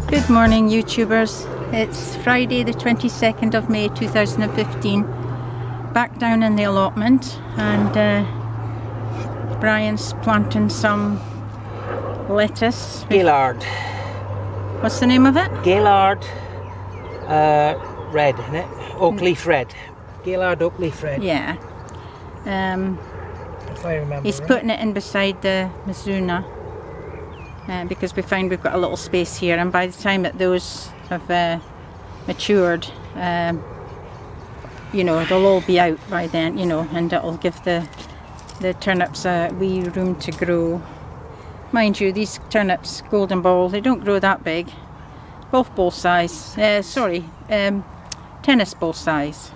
Good morning, YouTubers. It's Friday the 22nd of May 2015. Back down in the allotment, and Brian's planting some lettuce. Gaillard. What's the name of it? Gaillard red, isn't it? Oak leaf red. Gaillard oak leaf red. Yeah. If I remember He's right. putting it in beside the Mizuna because we find we've got a little space here, and by the time that those have matured, you know, they'll all be out by then, you know, and it'll give the turnips a wee room to grow. Mind you, these turnips, golden ball, they don't grow that big. Golf ball size, tennis ball size.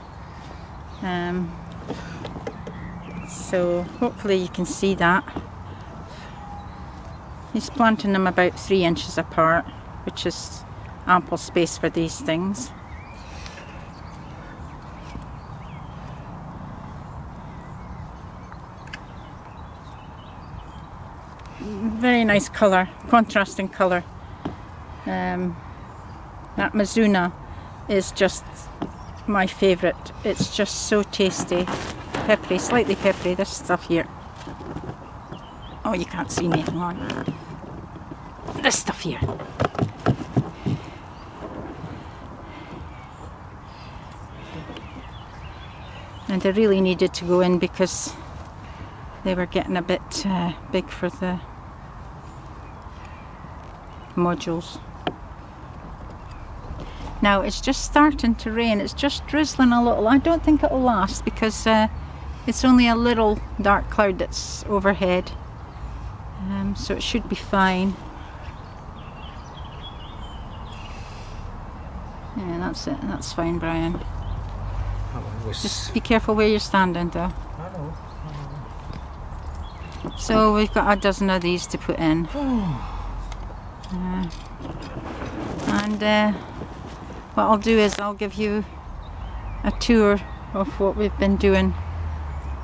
So hopefully you can see that. He's planting them about 3 inches apart, which is ample space for these things. Very nice colour, contrasting colour. That Mizuna is just my favourite. It's just so tasty. Peppery, slightly peppery, this stuff here. Oh, you can't see me, hang on. This stuff here. And they really needed to go in because they were getting a bit big for the modules. Now it's just starting to rain, it's just drizzling a little. I don't think it'll last because it's only a little dark cloud that's overhead, so it should be fine. Yeah, that's it, that's fine, Brian. Just be careful where you're standing though. I know. So we've got a dozen of these to put in. What I'll do is I'll give you a tour of what we've been doing.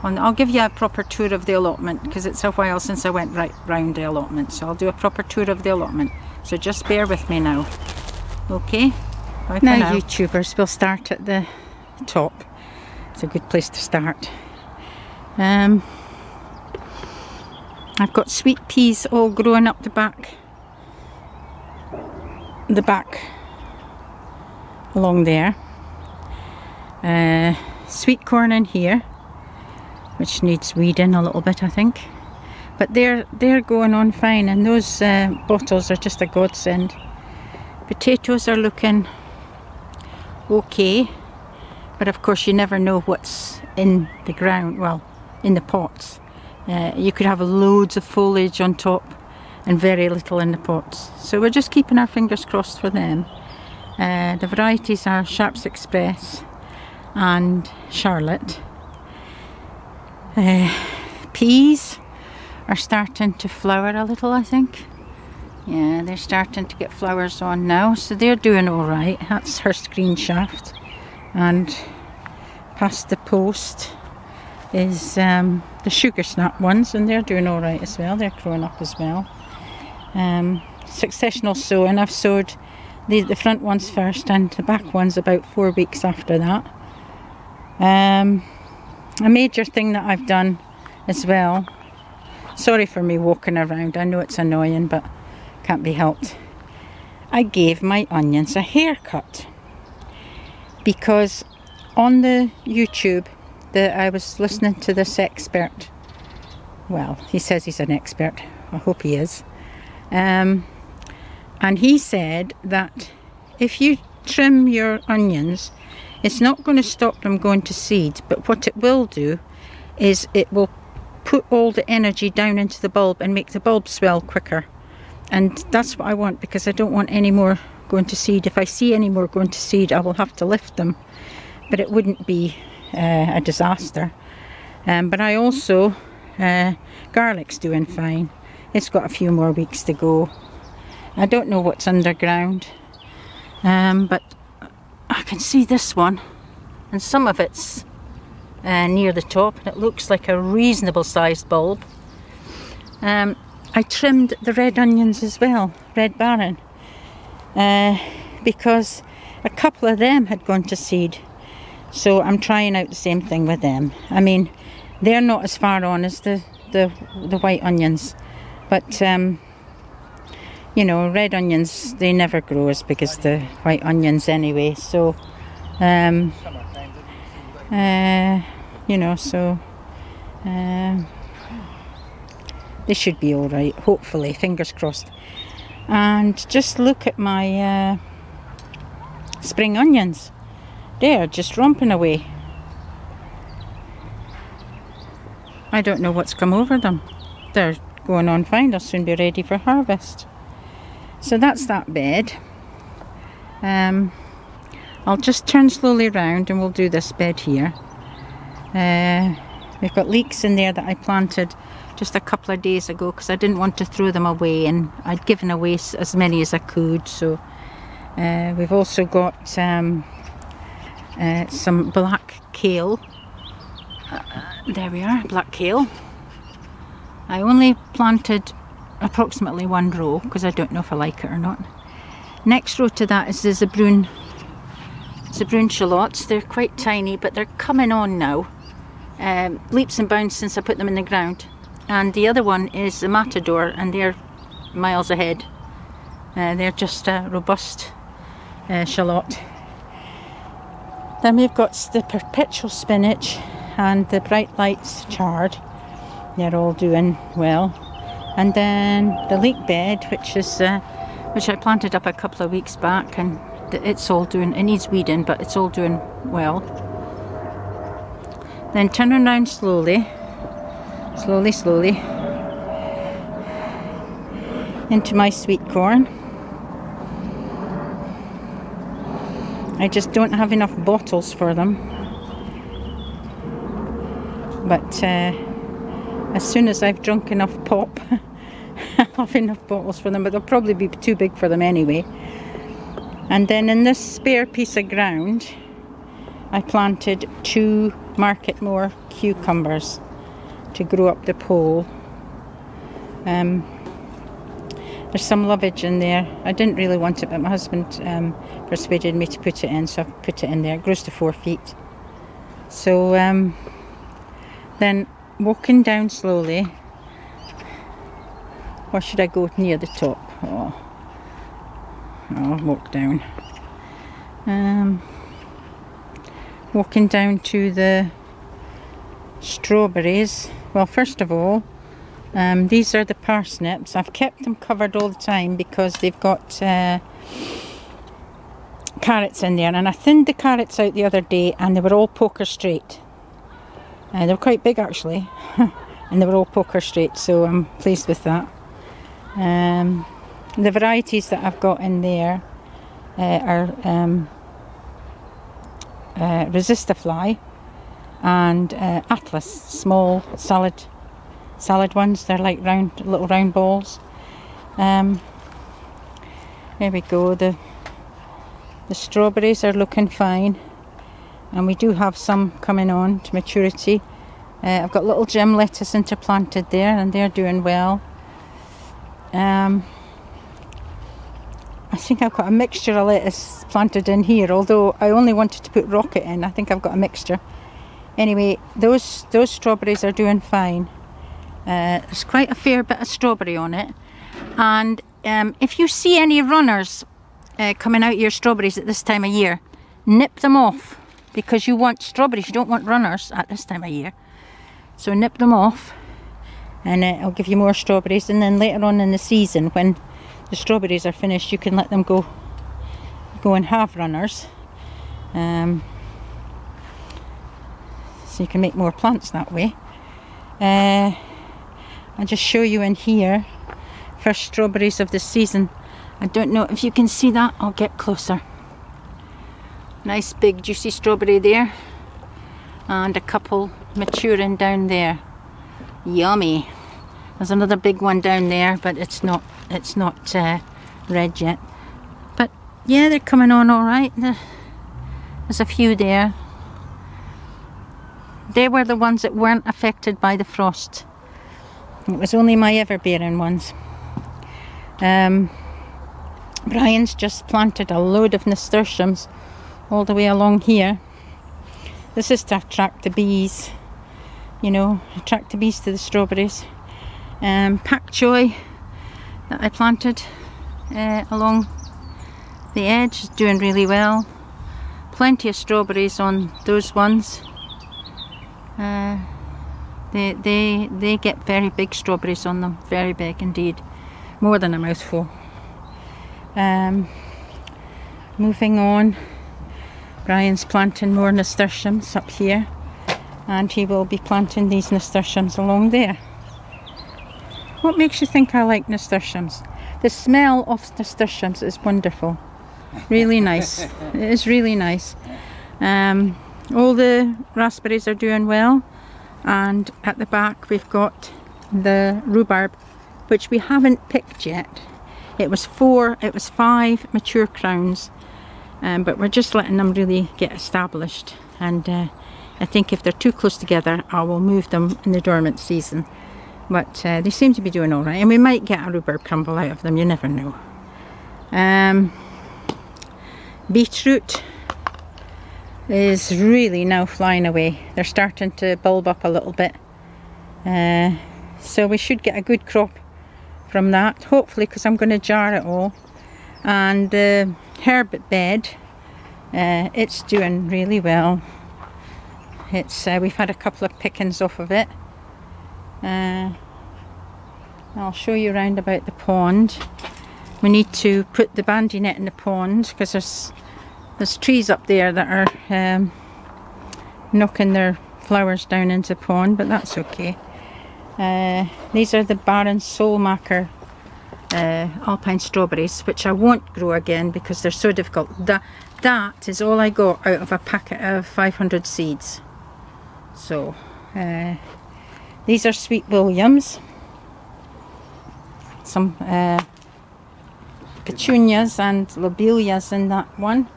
I'll give you a proper tour of the allotment because it's a while since I went right round the allotment. So I'll do a proper tour of the allotment. So just bear with me now. Okay? Bye for now. YouTubers, we'll start at the top. It's a good place to start. I've got sweet peas all growing up the back along there. Sweet corn in here, which needs weeding a little bit, I think, but they're going on fine, and those bottles are just a godsend. Potatoes are looking okay, but of course you never know what's in the ground, well, in the pots. You could have loads of foliage on top and very little in the pots, so we're just keeping our fingers crossed for them. The varieties are Sharps Express and Charlotte. Peas are starting to flower a little, I think. Yeah, they're starting to get flowers on now, so they're doing alright. That's Hurst Greenshaft, and past the post is the sugar snap ones, and they're doing alright as well. They're growing up as well. Successional sowing, I've sowed the front ones first and the back ones about 4 weeks after that. A major thing that I've done as well, sorry for me walking around, I know it's annoying but can't be helped. I gave my onions a haircut because on the YouTube I was listening to this expert. Well, he says he's an expert, I hope he is. And he said that if you trim your onions, it's not going to stop them going to seed, but what it will do is it will put all the energy down into the bulb and make the bulb swell quicker. And that's what I want, because I don't want any more going to seed. If I see any more going to seed, I will have to lift them, but it wouldn't be a disaster. But I also, garlic's doing fine. It's got a few more weeks to go. I don't know what's underground, but I can see this one, and some of it's near the top, and it looks like a reasonable sized bulb. I trimmed the red onions as well, Red Baron. because a couple of them had gone to seed. So I'm trying out the same thing with them. I mean, they're not as far on as the white onions, but you know, red onions, they never grow as big as the white onions anyway. So you know, so they should be all right, hopefully, fingers crossed. And just look at my spring onions. They're just romping away. I don't know what's come over them. They're going on fine. They'll soon be ready for harvest. So that's that bed. I'll just turn slowly around and we'll do this bed here. We've got leeks in there that I planted just a couple of days ago because I didn't want to throw them away, and I'd given away as many as I could. So we've also got some black kale. There we are, black kale. I only planted approximately one row because I don't know if I like it or not. Next row to that is the Zebrune Shallotts. They're quite tiny, but they're coming on now. Leaps and bounds since I put them in the ground. And the other one is the Matador, and they're miles ahead. They're just a robust shallot. Then we've got the perpetual spinach and the bright lights chard. They're all doing well. And then the leek bed, which I planted up a couple of weeks back, and it's all doing, it needs weeding, but it's all doing well. Then turn around slowly into my sweet corn. I just don't have enough bottles for them, but as soon as I've drunk enough pop I'll have enough bottles for them, but they'll probably be too big for them anyway. And then in this spare piece of ground I planted 2 Marketmore cucumbers to grow up the pole. There's some lovage in there. I didn't really want it, but my husband persuaded me to put it in, so I've put it in there. It grows to 4 feet. So then walking down slowly, or should I go near the top? Oh, I'll walk down. Walking down to the strawberries. Well, first of all, these are the parsnips. I've kept them covered all the time because they've got carrots in there, and I thinned the carrots out the other day and they were all poker straight. They were quite big actually, and they were all poker straight, so I'm pleased with that. The varieties that I've got in there are Resistafly and Atlas, small salad ones. They're like little round balls. There we go. The strawberries are looking fine, and we do have some coming on to maturity. I've got little gem lettuce interplanted there, and they're doing well. I think I've got a mixture of lettuce planted in here, although I only wanted to put rocket in. I think I've got a mixture. Anyway, those strawberries are doing fine. There's quite a fair bit of strawberry on it, and if you see any runners coming out your strawberries at this time of year, nip them off, because you want strawberries, you don't want runners at this time of year. So nip them off, and it'll give you more strawberries, and then later on in the season, when the strawberries are finished, you can let them go and have runners, so you can make more plants that way. I'll just show you in here, first strawberries of the season. I don't know if you can see that. I'll get closer. Nice big juicy strawberry there, and a couple maturing down there. Yummy. There's another big one down there, but it's not red yet. But yeah, they're coming on all right. There's a few there. They were the ones that weren't affected by the frost. It was only my ever-bearing ones. Brian's just planted a load of nasturtiums all the way along here. This is to attract the bees, you know, attract the bees to the strawberries. Pak choi that I planted along the edge is doing really well. Plenty of strawberries on those ones. They get very big strawberries on them, very big indeed, more than a mouthful. Moving on, Brian's planting more nasturtiums up here, and he will be planting these nasturtiums along there. What makes you think I like nasturtiums? The smell of nasturtiums is wonderful, really nice. It is really nice. All the raspberries are doing well, and at the back we've got the rhubarb, which we haven't picked yet. It was 5 mature crowns, but we're just letting them really get established, and I think if they're too close together I will move them in the dormant season. But they seem to be doing alright, and we might get a rhubarb crumble out of them, you never know. Beetroot is really now flying away. They're starting to bulb up a little bit, so we should get a good crop from that, hopefully, because I'm going to jar it all. And the herb bed, it's doing really well. It's we've had a couple of pickings off of it. I'll show you around about the pond. We need to put the bandy net in the pond because there's trees up there that are knocking their flowers down into the pond, but that's okay. These are the Baron Solemacher Alpine strawberries, which I won't grow again because they're so difficult. That is all I got out of a packet of 500 seeds. So these are Sweet Williams, some petunias and lobelias in that one.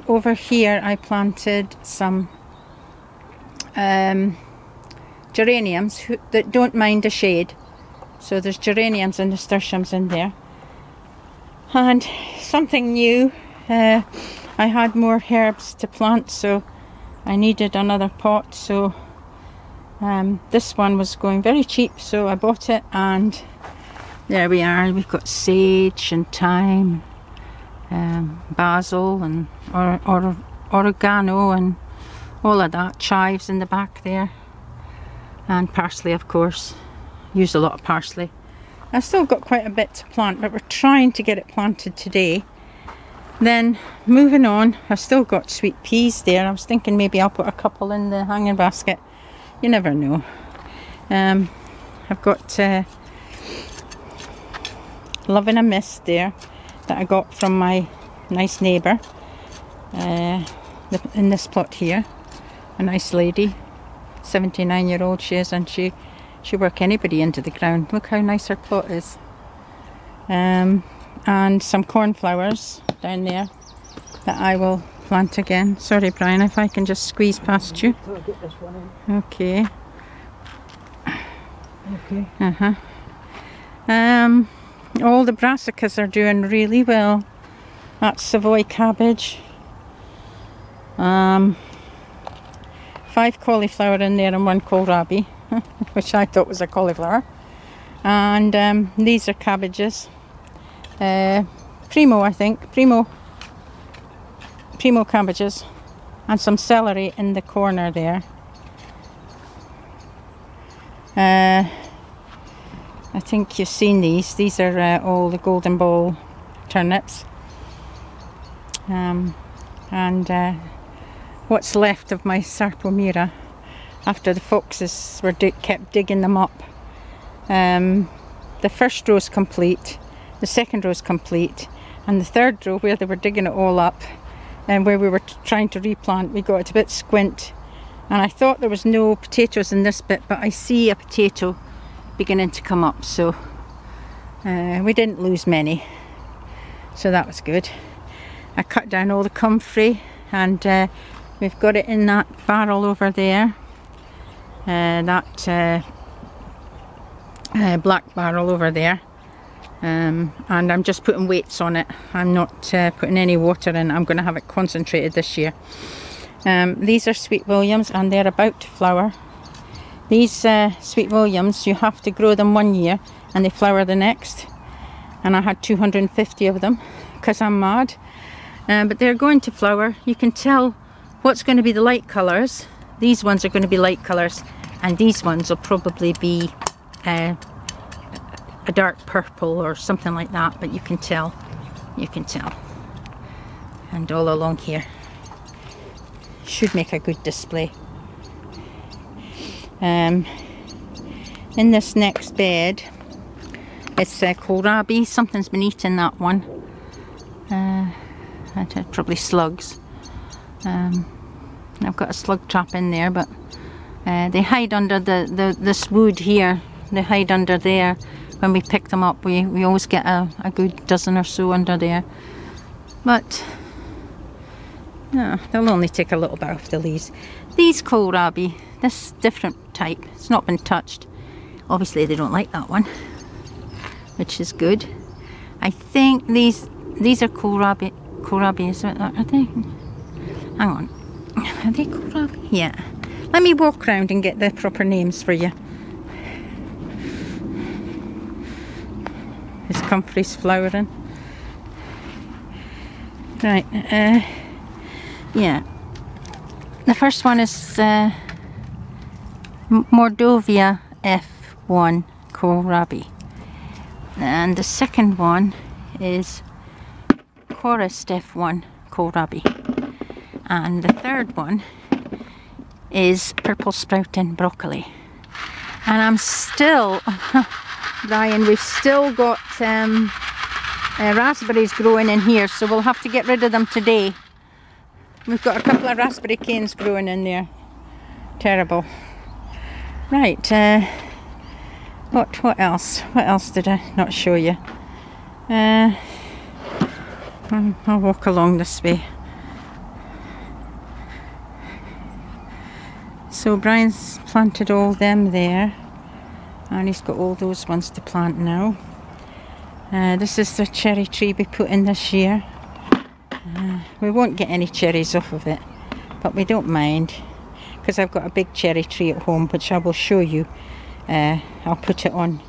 Over here I planted some geraniums that don't mind the shade. So there's geraniums and nasturtiums in there. And something new, I had more herbs to plant, so I needed another pot. So this one was going very cheap, so I bought it, and there we are. We've got sage and thyme, basil and oregano and all of that, chives in the back there, and parsley, of course. Use a lot of parsley. I've still got quite a bit to plant, but we're trying to get it planted today. Then moving on, I've still got sweet peas there. I was thinking maybe I'll put a couple in the hanging basket. You never know. I've got Love in a Mist there that I got from my nice neighbour in this plot here. A nice lady, 79-year-old she is, and she'll work anybody into the ground. Look how nice her plot is. And some cornflowers down there that I will plant again. Sorry, Brian, if I can just squeeze past you. I'll get this one in. Okay. Okay. All the brassicas are doing really well. That's Savoy Cabbage. 5 cauliflower in there and 1 kohlrabi, which I thought was a cauliflower. And these are cabbages. Primo, I think. Primo cabbages. And some celery in the corner there. I think you've seen these. These are all the golden ball turnips. And what's left of my Sarpo Mira after the foxes were kept digging them up. The first row is complete, the second row is complete, and the third row, where they were digging it all up and where we were trying to replant, we got it a bit squint, and I thought there was no potatoes in this bit, but I see a potato beginning to come up, so we didn't lose many, so that was good. I cut down all the comfrey, and we've got it in that barrel over there, that black barrel over there. and I'm just putting weights on it. I'm not putting any water in. I'm going to have it concentrated this year. These are Sweet Williams, and they're about to flower. These Sweet Williams, you have to grow them 1 year and they flower the next, and I had 250 of them because I'm mad. But they're going to flower. You can tell what's going to be the light colours. These ones are going to be light colours, and these ones will probably be a dark purple or something like that, but you can tell. And all along here should make a good display. In this next bed, it's kohlrabi. Something's been eating that one. Probably slugs. I've got a slug trap in there, but they hide under this wood here. They hide under there. When we pick them up, we always get a good dozen or so under there. But no, they'll only take a little bit off the leaves. These kohlrabi, this different type, it's not been touched. Obviously they don't like that one, which is good. I think these are kohlrabi. Kohlrabi, is it? Are they? Hang on. Are they kohlrabi? Yeah. Let me walk around and get the proper names for you. Is comfrey's flowering? Right. Yeah. The first one is Mordovia F1 Kohlrabi, and the second one is Hurst F1 Kohlrabi, and the third one is purple sprouting broccoli. And I'm still Brian, we've still got raspberries growing in here, so we'll have to get rid of them today. We've got a couple of raspberry canes growing in there. Terrible. Right, what else? What else did I not show you? I'll walk along this way. So Brian's planted all them there, and he's got all those ones to plant now. This is the cherry tree we put in this year. We won't get any cherries off of it, but we don't mind, because I've got a big cherry tree at home, which I will show you. I'll put it on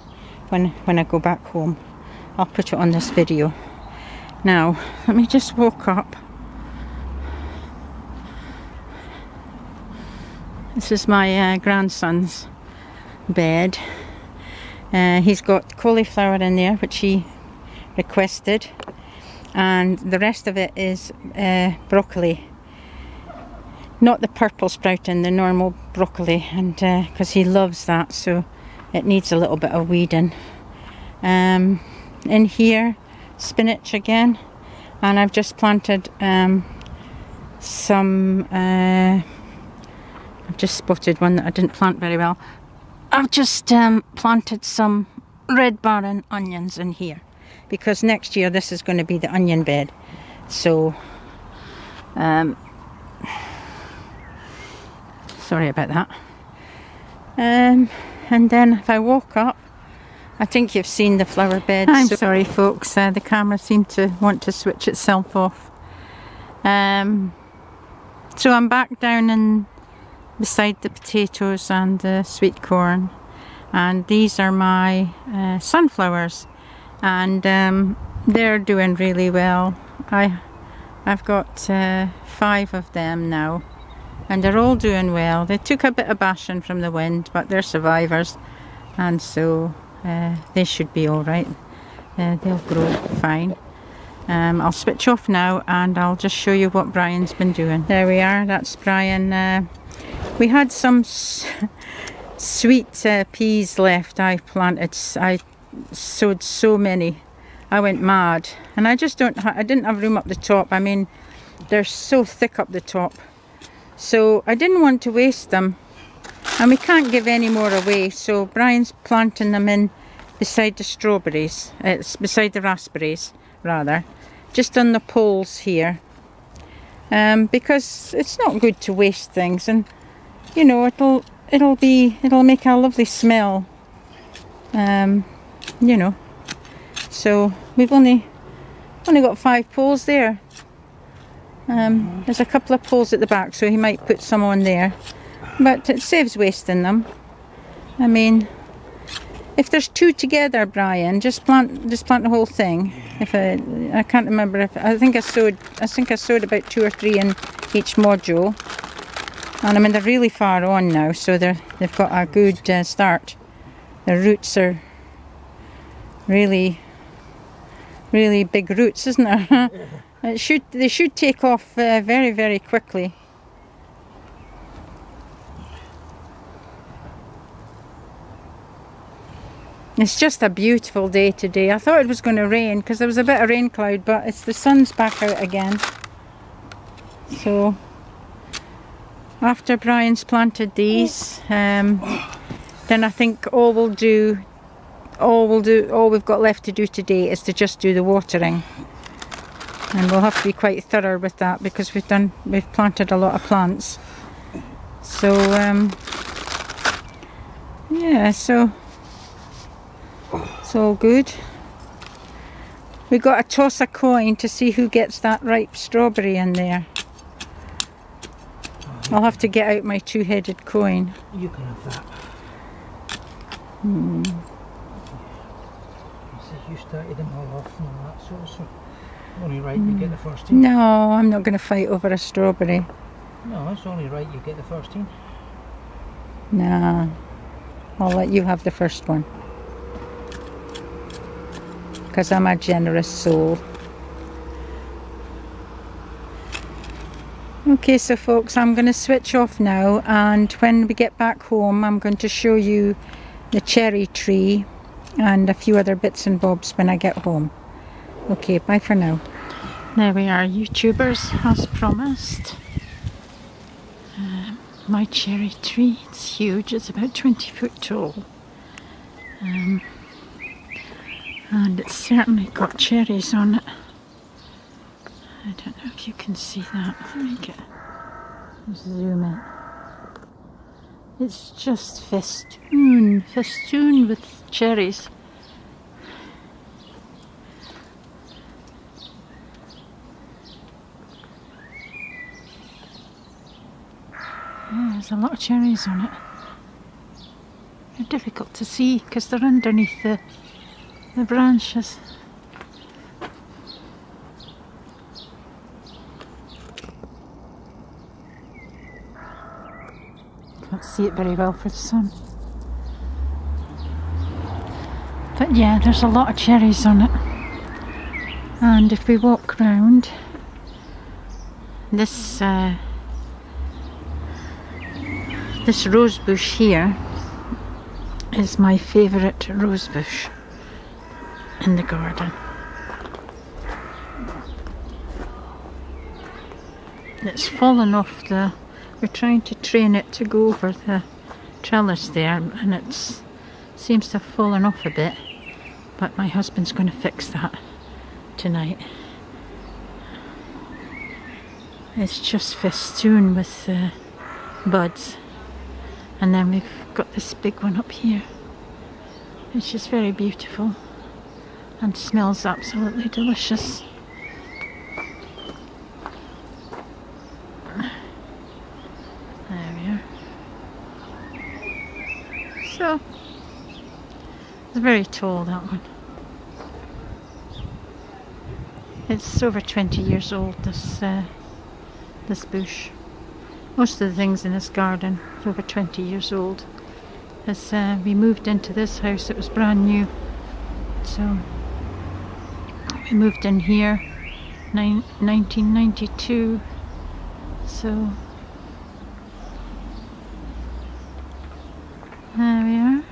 when I go back home. I'll put it on this video. Now, let me just walk up. This is my grandson's bed. He's got cauliflower in there, which he requested, and the rest of it is broccoli. Not the purple sprouting, the normal broccoli, and because he loves that, so it needs a little bit of weeding. In here, spinach again, and I've just planted some I've just spotted one that I didn't plant very well. I've just planted some red barren onions in here, because next year this is going to be the onion bed. So sorry about that. And then if I walk up, I think you've seen the flower bed. I'm sorry folks, the camera seemed to want to switch itself off. So I'm back down in beside the potatoes and the sweet corn, and these are my sunflowers, and they're doing really well. I've got 5 of them now, and they're all doing well. They took a bit of bashing from the wind, but they're survivors, and so they should be alright. They'll grow fine. I'll switch off now and I'll just show you what Brian's been doing. There we are, that's Brian. We had some sweet peas left. I planted, I sowed so many. I went mad, and I didn't have room up the top. I mean, they're so thick up the top, so I didn't want to waste them, and we can't give any more away. So Brian's planting them in beside the strawberries, beside the raspberries rather, just on the poles here, because it's not good to waste things, and you know, it'll make a lovely smell, you know. so we've only got 5 poles there. There's a couple of poles at the back, so he might put some on there, but it saves wasting them. I mean, if there's 2 together, Brian, just plant the whole thing. If I can't remember, if I think I sowed about 2 or 3 in each module, and I mean they're really far on now, so they've got a good start. The roots are really big roots, isn't there? They should take off very, very quickly. It's just a beautiful day today. I thought it was going to rain because there was a bit of rain cloud, but the sun's back out again. So after Brian's planted these, then I think all we've got left to do today is to just do the watering. And we'll have to be quite thorough with that because we've planted a lot of plants. So yeah, so it's all good. We got to toss a coin to see who gets that ripe strawberry in there. I'll have to get out my 2-headed coin. You can have that. You started them all off and all that sort of stuff. Only right you get the first team. No, I'm not going to fight over a strawberry. No, it's only right you get the first team. Nah, I'll let you have the first one. Because I'm a generous soul. Okay, so folks, I'm going to switch off now, and when we get back home I'm going to show you the cherry tree and a few other bits and bobs when I get home. Okay, bye for now. There we are, YouTubers, as promised. My cherry tree, it's huge, it's about 20 foot tall. And it's certainly got cherries on it. I don't know if you can see that. Let me zoom in. It's just festoon with cherries. Yeah, there's a lot of cherries on it. They're difficult to see because they're underneath the branches. Can't see it very well for the sun. But yeah, there's a lot of cherries on it. And if we walk round this this rose bush here is my favourite rose bush in the garden. It's fallen off we're trying to train it to go over the trellis there, and it seems to have fallen off a bit, but my husband's going to fix that tonight. It's just festoon with buds, and then we've got this big one up here, which is very beautiful and smells absolutely delicious. There we are. So it's very tall, that one. It's over 20 years old, this bush. Most of the things in this garden are over 20 years old. As we moved into this house, it was brand new. So we moved in here 1992. So there we are.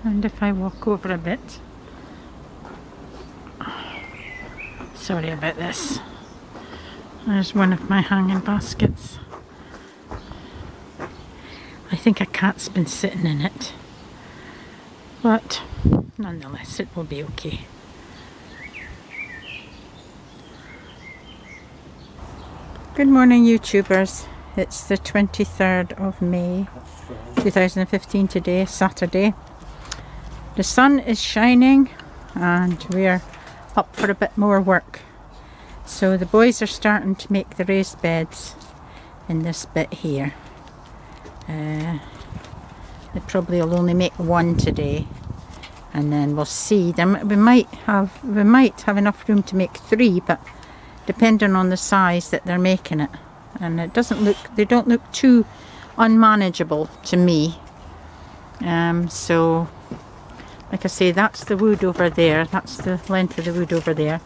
And if I walk over a bit, sorry about this. There's one of my hanging baskets. I think a cat's been sitting in it, but nonetheless it will be okay. Good morning, YouTubers. It's the 23rd of May 2015 today, Saturday. The sun is shining and we're up for a bit more work. So the boys are starting to make the raised beds in this bit here. They probably will only make one today, and then we'll see. We might have enough room to make 3, but depending on the size that they're making it. And it doesn't look, they don't look too unmanageable to me. So like I say, that's the wood over there, that's the length of the wood over there,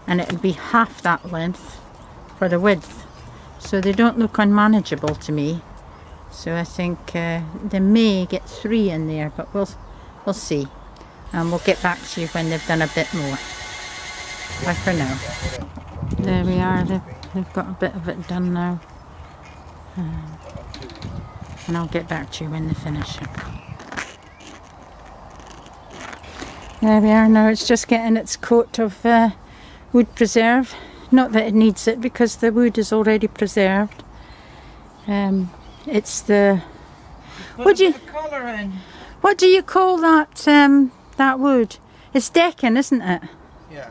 and it'll be half that length for the width. So they don't look unmanageable to me. So I think they may get 3 in there, but we'll see. And we'll get back to you when they've done a bit more. Bye for now. There we are, they've got a bit of it done now. And I'll get back to you when they finish it. There we are now, it's just getting its coat of wood preserve. Not that it needs it, because the wood is already preserved. It's the... What do you call that, that wood? It's decking, isn't it? Yeah.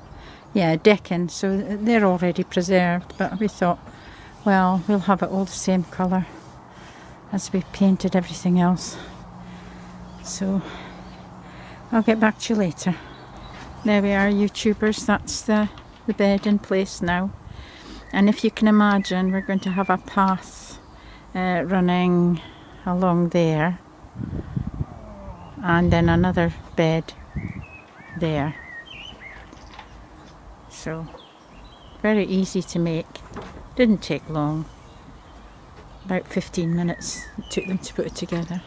Yeah, decking, so they're already preserved, but we thought, well, we'll have it all the same colour as we painted everything else. So I'll get back to you later. There we are, YouTubers, that's the bed in place now. And if you can imagine, we're going to have a path running along there, and then another bed there. So very easy to make, didn't take long, about 15 minutes it took them to put it together.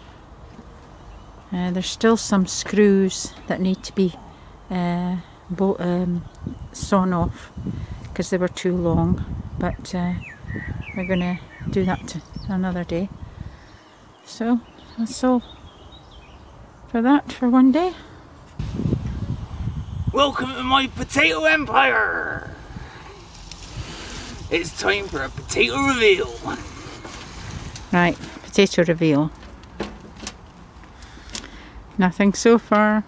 There's still some screws that need to be sawn off because they were too long, but we're going to do that another day. So that's all for that for one day. Welcome to my potato empire! It's time for a potato reveal. Right, potato reveal. Nothing so far.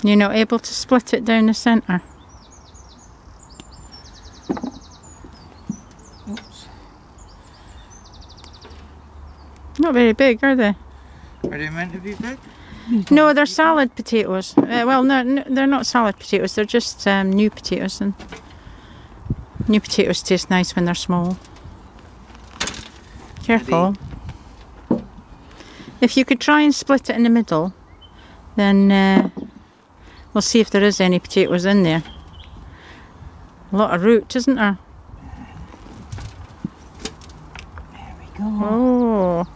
You're not able to split it down the centre. Oops. Not very big, are they? Are they meant to be big? No, they're salad potatoes. Well, no, they're not salad potatoes. They're just new potatoes, and new potatoes taste nice when they're small. Careful. If you could try and split it in the middle, then we'll see if there is any potatoes in there. A lot of root, isn't there? There we go. Oh.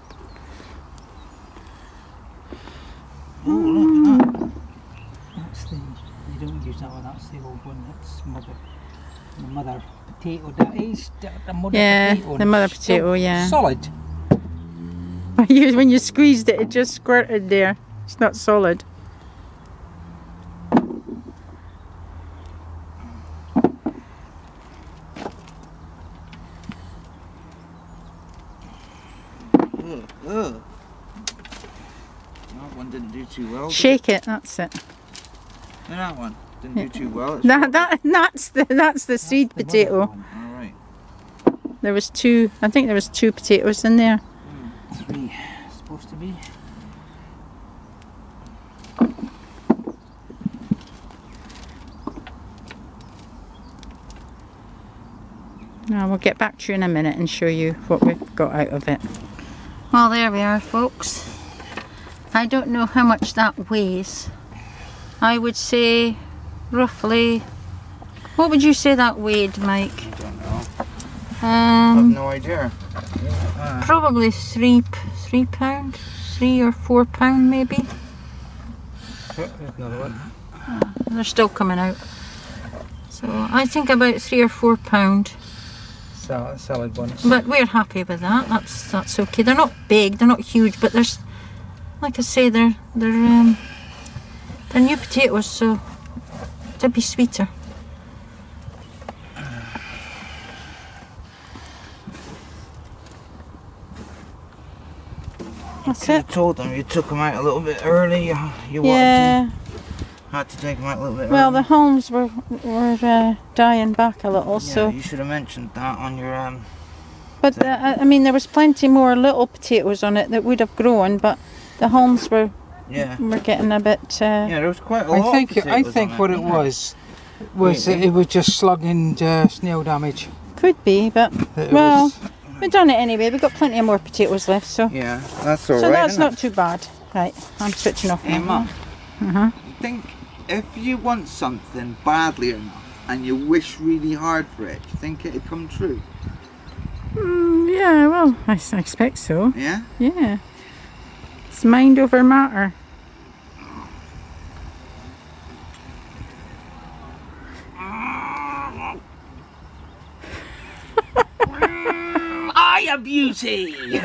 Oh, look at that. That's the, they don't use that one, that's the old one, that's the mother potato, that is the mother potato. The mother potato, yeah. Solid. When you squeezed it, it just squirted there. It's not solid. That one didn't do too well. Shake it, that's it. No, that one didn't do too well. That's the seed potato. All right. There was 2, I think there was 2 potatoes in there. 3, supposed to be. Now we'll get back to you in a minute and show you what we've got out of it. Well, there we are, folks. I don't know how much that weighs. I would say roughly, what would you say that weighed, Mike? I don't know. I have no idea. Probably 3 pound, 3 or 4 pound maybe. Oh, there's another one. They're still coming out. So I think about 3 or 4 pound. Salad ones. But we're happy with that. That's okay. They're not big, they're not huge, but there's, like I say, they're new potatoes, so they'd be sweeter. That's Could it. have told them you took them out a little bit early. You Yeah. had to take them out a little bit Well, early. the homes were dying back a little, Yeah, so. you should have mentioned that on your But I mean, there was plenty more little potatoes on it that would have grown, but the homes were getting a bit. Yeah, there was quite a lot. I of potatoes think on what it, it wasn't was Really? it was just slugging snail damage. Could be, but It well, was- we've done it anyway. We've got plenty of more potatoes left, so Yeah, that's alright. so that's not too bad. Right, I'm switching off Hey, now. Mum, think if you want something badly enough and you wish really hard for it, do you think it'd come true? Yeah, well, I expect so. Yeah? Yeah, it's mind over matter. I a beauty!